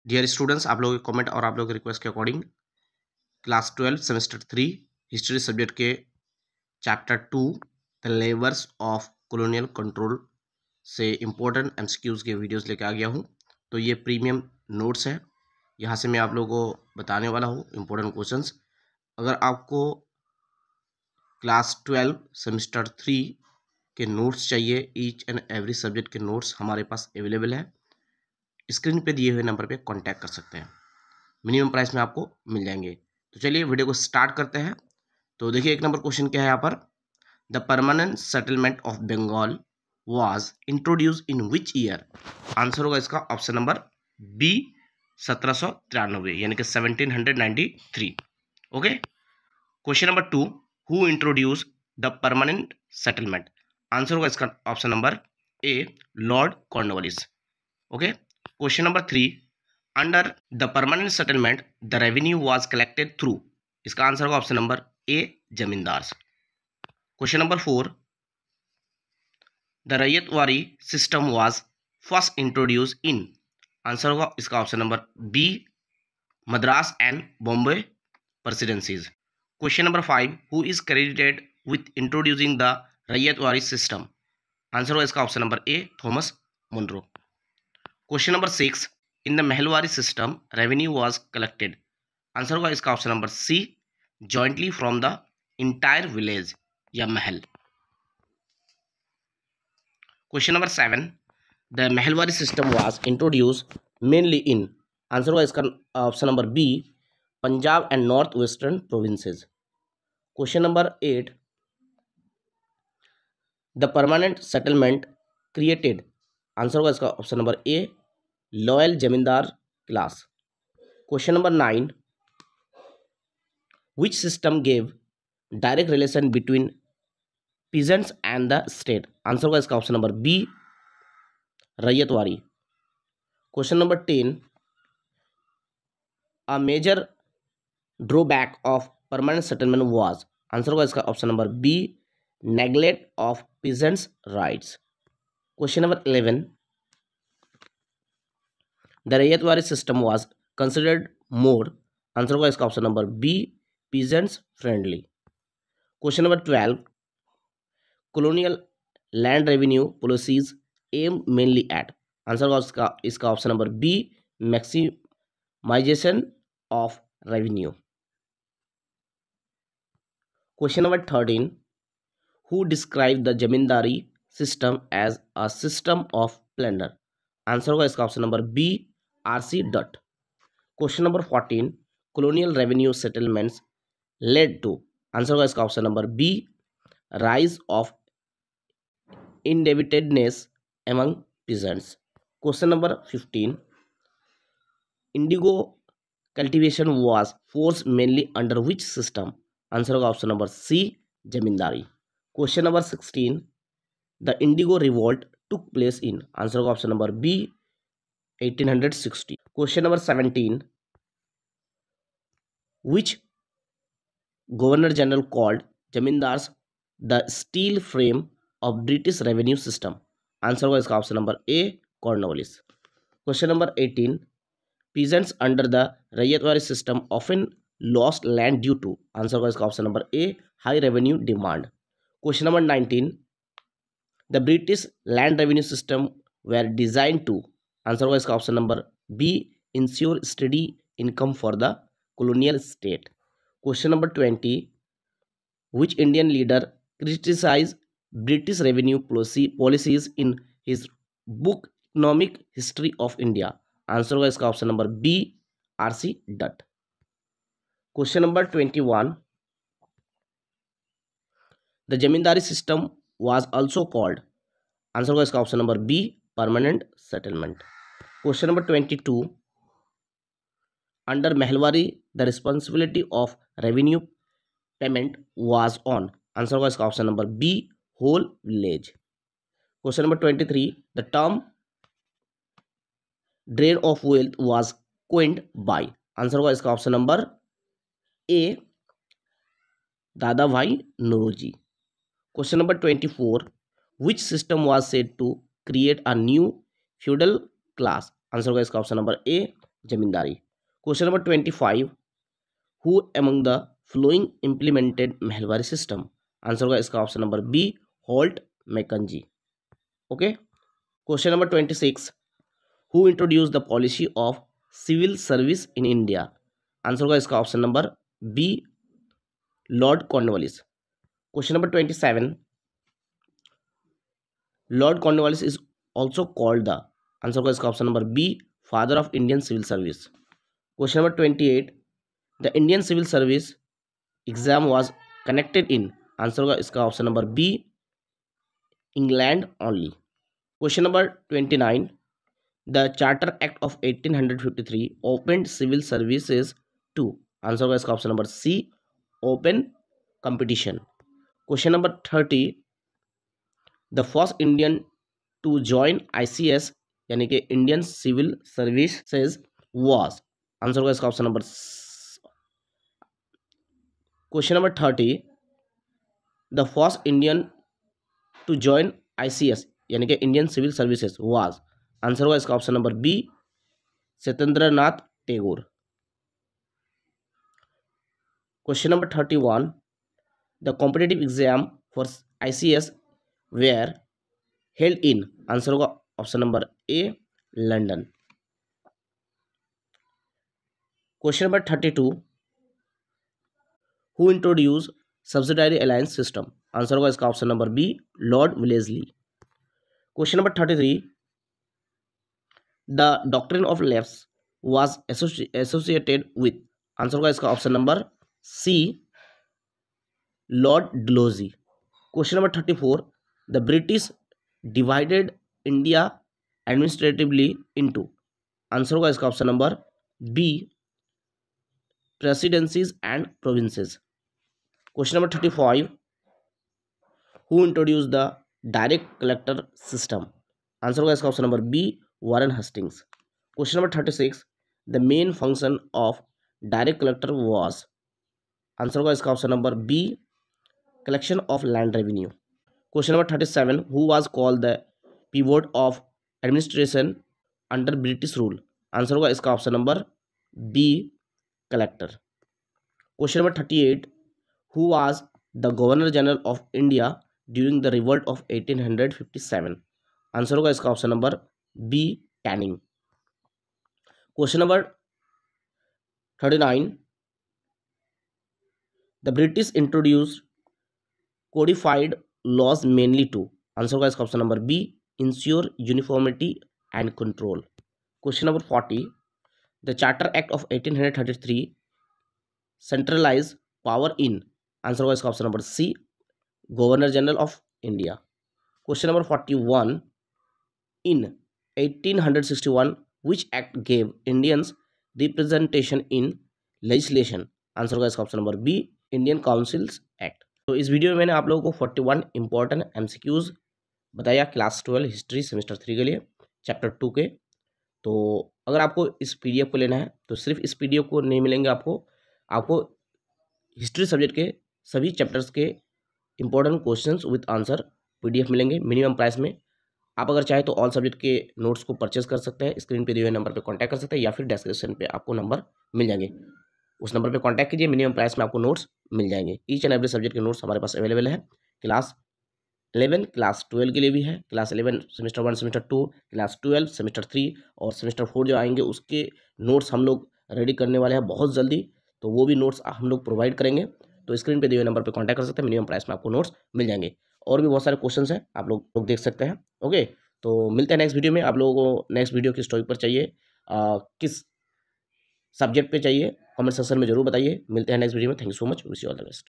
Dear students, आप लोगों के कमेंट और आप लोगों के रिक्वेस्ट के according class 12 semester 3 history subject के chapter 2 the levers of colonial control से इम्पोर्टेंट एमसीक्यूज के वीडियोस लेके आ गया हूँ। तो ये प्रीमियम नोट्स है, यहाँ से मैं आप लोगों को बताने वाला हूँ इम्पोर्टेंट क्वेश्चंस। अगर आपको क्लास 12 सेमेस्टर 3 के नोट्स चाहिए, ईच एंड एवरी सब्जेक्ट के नोट्स हमारे पास अवेलेबल है। स्क्रीन पे दिए हुए नंबर पे कांटेक्ट कर सकते हैं, मिनिमम प्राइस में आपको मिल जाएंगे। तो चलिए वीडियो को स्टार्ट करते हैं। तो देखिए, एक नंबर क्वेश्चन क्या है यहाँ पर, the permanent settlement of Bengal was introduce in which year. Answer होगा इसका ऑप्शन नंबर बी 1793, यानी कि 1793। Okay, question number 2, who introduce the permanent settlement. Answer होगा इसका option number A Lord Cornwallis. Okay, question number 3, under the permanent settlement the revenue was collected through. इसका answer होगा option number A zamindar. Question number 4, the ryotwari system was first introduce in. Answer होगा इसका option number B Madras and Bombay presidencies. Question number 5, who is credited with introducing the ryotwari system. Answer होगा इसका option number A Thomas Munro. Question number 6, in the mahalwari system revenue was collected. Answer होगा इसका option number C jointly from the entire village या mahal. Question number 7, the mahalwari system was introduce mainly in. Answer होगा इसका option number B Punjab and north western provinces. Question number 8, the permanent settlement created. Answer होगा इसका option number ए loyal जमींदार class. Question number 9, which system gave direct relation between peasants and the state। Answer होगा इसका option number B ryotwari. Question number 10, a major drawback of permanent settlement was. Answer होगा इसका option number B neglect of peasants rights. Question number 11, the ryotwari system was considered more. Answer होगा इसका option number B peasants friendly. Question number 12, colonial land revenue policies aim mainly at। Answer होगा इसका option number B maximisation of revenue. Question number 13, who describe the zamindari system as a system of plunder. Answer होगा इसका option number B RC dot. Question number 14, colonial revenue settlements led to। Answer होगा इसका option number B rise of indebtedness among peasants। Question number 15, indigo cultivation was forced mainly under which system। Answer होगा option number C zamindari. Question number 16, the indigo revolt took place in. Answer होगा option number B 1860। Question number 17, which governor general called zamindars the steel frame of British revenue system. Answer होगा इसका option number A Cornwallis. Question number 18, peasants under the ryotwari system often lost land due to। Answer होगा इसका option number A high revenue demand. Question number 19, the British land revenue system were design to. Answer होगा इसका option number B ensure steady income for the colonial state। Question number 20, which Indian leader criticized British revenue policies in his book Economic History of India। Answer होगा इसका option number B RC dot. Question number 21, the zamindari system was also called. Answer होगा इसका option number B permanent settlement. Question number 22, under mahalwari the responsibility of revenue payment was on. Answer होगा इसका option number B whole village. Question number 23, the term drain of wealth was coined by. Answer होगा इसका option number A Dadabhai Naoroji. Question number 24, which system was said to create a new feudal class. Answer होगा इसका option number A zamindari. Question number 25, who among the following implemented Mahalwari system? Answer होगा इसका option number B, Holt Mackenzie. Okay. Question number 26, who introduce the policy of civil service in India? Answer होगा इसका option number B, Lord Cornwallis. Question number 27, Lord Cornwallis is also called the? Answer होगा इसका option number B, father of Indian civil service. Question number 28, the Indian civil service exam was connected in? Answer होगा इसका option number B, England only. Question number 29, the charter act of 1853 open civil services to? Answer होगा इसका option number C, open competition. Question number 30, the first Indian to join ICS यानी कि Indian civil services was? Answer होगा इसका option number. Question number 30, the first Indian to join ICS यानी कि Indian civil services was? Answer होगा इसका option number B, Satyendranath Tagore. Question number 31, the competitive exam for ICS were held in? Answer होगा option number A, London. Question number 32, who introduce subsidiary alliance system? Answer होगा इसका option number B, Lord Wellesley. Question number 33, the doctrine of left was associated with? Answer होगा इसका option number C, Lord Dalhousie. Question number 34, the British divided India administratively into? Answer होगा इसका option number B, presidencies and provinces. Question number 35, who introduce the direct collector system? Answer होगा इसका option number B, Warren Hastings. Question number 36, the main function of direct collector was? Answer होगा इसका option number B, collection of land revenue. Question number 37, who was called the pivot of administration under British rule? Answer होगा इसका option number B, collector. Question number 38, who was the governor general of India during the revolt of 1857? Answer होगा इसका option number B, Canning. Question number 39, the British introduced codified laws mainly to? Answer होगा इसका option number B, ensure uniformity and control. Question number 40, the charter act of 1833 centralise power in? Answer होगा इसका option number C, governor general of India. Question number 41, in 1861 which act gave Indians representation in legislation? Answer होगा इसका option number B, Indian councils act. तो इस video में मैंने आप लोगों को 41 इंपॉर्टेंट MCQs बताया क्लास 12 हिस्ट्री सेमेस्टर 3 के लिए चैप्टर 2 के। तो अगर आपको इस PDF को लेना है तो सिर्फ इस PDF को नहीं मिलेंगे आपको हिस्ट्री सब्जेक्ट के सभी चैप्टर्स के important questions with answer PDF मिलेंगे मिनिमम प्राइस में। आप अगर चाहे तो ऑल सब्जेक्ट के नोट्स को परचेज कर सकते हैं, स्क्रीन पे दिए हुए नंबर पे कांटेक्ट कर सकते हैं या फिर डिस्क्रिप्शन पे आपको नंबर मिल जाएंगे, उस नंबर पे कांटेक्ट कीजिए, मिनिमम प्राइस में आपको नोट्स मिल जाएंगे। ईच एंड एवरी सब्जेक्ट के नोट्स हमारे पास अवेलेबल है। क्लास 11 क्लास 12 के लिए भी है, class 11 semester 1 semester 2, class 12 semester 3 और सेमेस्टर 4 जो आएंगे उसके नोट्स हम लोग रेडी करने वाले हैं बहुत जल्दी, तो वो भी नोट्स हम लोग प्रोवाइड करेंगे। तो स्क्रीन पे दिए हुए नंबर पे कांटेक्ट कर सकते हैं, मिनिमम प्राइस में आपको नोट्स मिल जाएंगे। और भी बहुत सारे क्वेश्चंस हैं, आप लोग देख सकते हैं। ओके, तो मिलते हैं नेक्स्ट वीडियो में। आप लोगों को नेक्स्ट वीडियो किस टॉपिक पर चाहिए, किस सब्जेक्ट पे चाहिए, कमेंट सेक्शन में जरूर बताइए। मिलते हैं नेक्स्ट वीडियो में। Thank you so much, wish you all the best.